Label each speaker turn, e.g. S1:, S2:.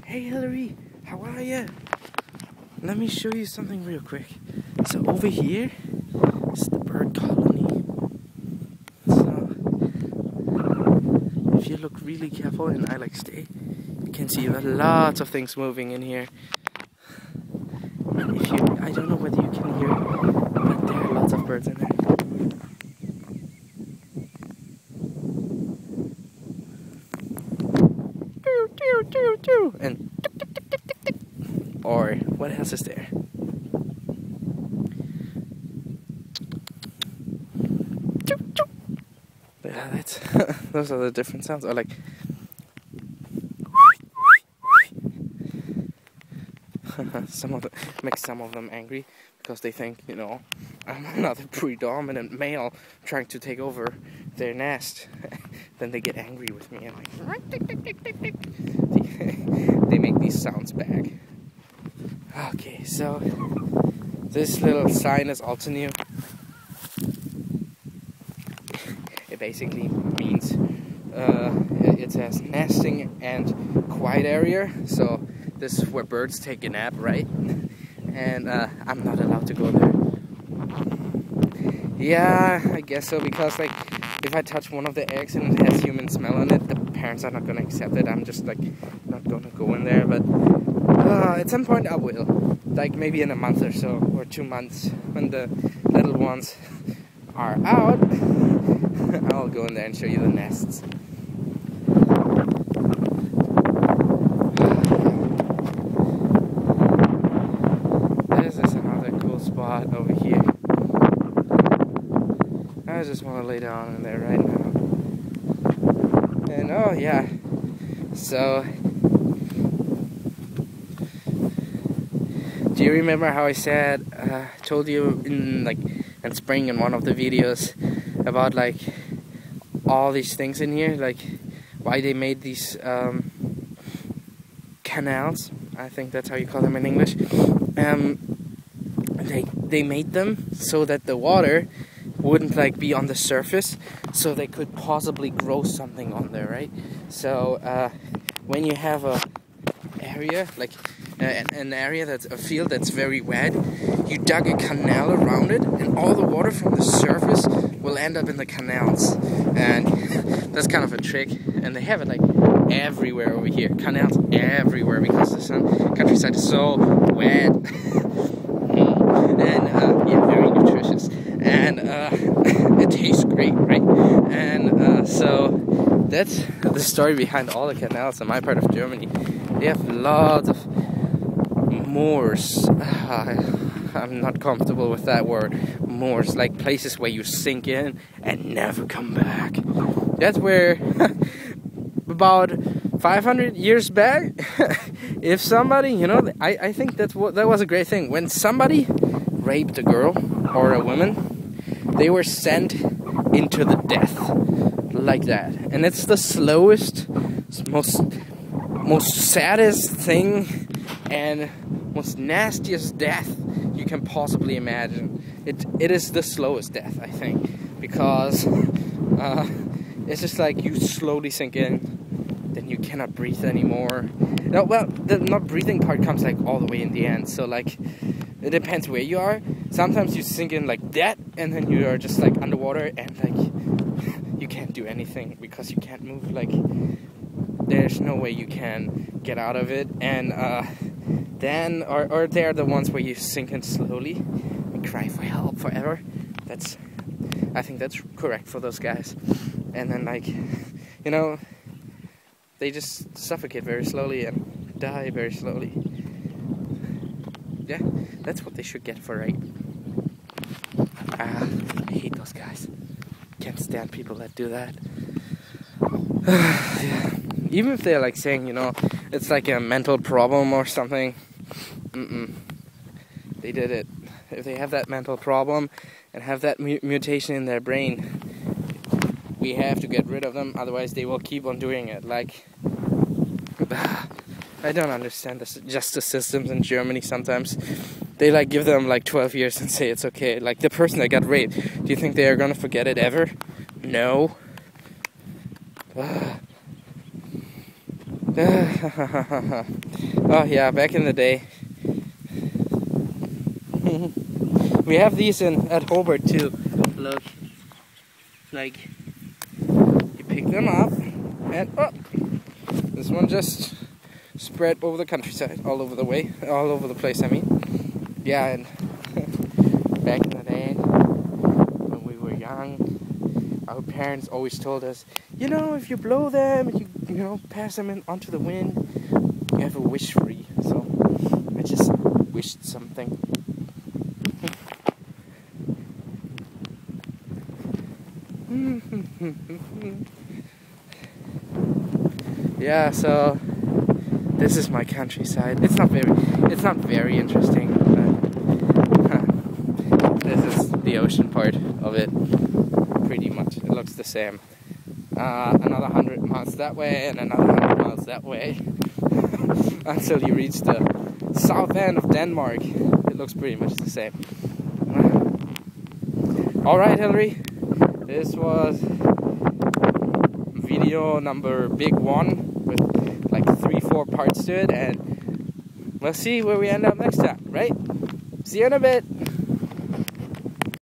S1: Hey Hillary, how are you? Let me show you something real quick. So over here is the bird colony. So if you look really careful and I like stay, you can see there are lots of things moving in here. And if you, I don't know whether you can hear, but there are lots of birds in there. And tick, tick, tick, tick, tick. Or what else is there? Yeah, that's those are the different sounds. Or like some of them makes some of them angry because they think, you know, I'm another predominant male trying to take over their nest. Then they get angry with me and like tick, tick, tick, tick, tick. They make these sounds back. Okay, so this little sign is also new. It basically means it says nesting and quiet area. So this is where birds take a nap, right? And I'm not allowed to go there. Yeah, I guess so, because like if I touch one of the eggs and it has human smell on it, the parents are not gonna accept it. I'm just like not gonna go in there, but at some point I will. Like maybe in a month or so, or 2 months, when the little ones are out, I'll go in there and show you the nests. This is another cool spot over here. I just want to lay down in there right now. And oh yeah, so do you remember how I said, told you in spring in one of the videos about like all these things in here, like why they made these canals? I think that's how you call them in English. They made them so that the water wouldn't like be on the surface, so they could possibly grow something on there, right? So when you have a area like an area that's a field that's very wet, you dug a canal around it, and all the water from the surface will end up in the canals. And that's kind of a trick, and they have it like everywhere over here, canals everywhere, because the countryside is so wet. And yeah, very nutritious, and it tastes great, right? And so that's the story behind all the canals in my part of Germany. They have lots of moors. I'm not comfortable with that word. Moors, like places where you sink in and never come back. That's where about 500 years back, if somebody, you know, I think that was a great thing. When somebody raped a girl or a woman, they were sent into the death like that. And it's the slowest, most saddest thing and most nastiest death you can possibly imagine. It is the slowest death, I think, because it's just like you slowly sink in, then you cannot breathe anymore. No, well, the not breathing part comes like all the way in the end, so like it depends where you are. Sometimes you sink in like that, and then you are just like underwater, and like you can't do anything because you can't move. Like there's no way you can get out of it. And then or they're the ones where you sink in slowly and cry for help forever. I think that's correct for those guys. And then like, you know, they just suffocate very slowly and die very slowly. Yeah, that's what they should get for rape. I hate those guys. Can't stand people that do that. Yeah. Even if they're like saying, you know, it's like a mental problem or something. They did it. If they have that mental problem and have that mutation in their brain, we have to get rid of them, otherwise they will keep on doing it. Like, I don't understand the justice systems in Germany sometimes. They like give them like 12 years and say it's okay. Like the person that got raped, do you think they are gonna forget it ever? No. Oh yeah, back in the day. We have these at Hobart too. Look, like you pick them up, and oh, this one just spread over the countryside, all over the place. I mean, yeah, and back in the day when we were young, our parents always told us, you know, if you blow them, you know, pass them onto the wind, you have a wish free. So I just wished something. Yeah, so this is my countryside. It's not very interesting, but this is the ocean part of it. Pretty much, it looks the same. Another 100 miles that way, and another 100 miles that way, until you reach the south end of Denmark. It looks pretty much the same. All right, Hillary. This was video number big one with like 3-4 parts to it, and we'll see where we end up next time, right? See you in a bit.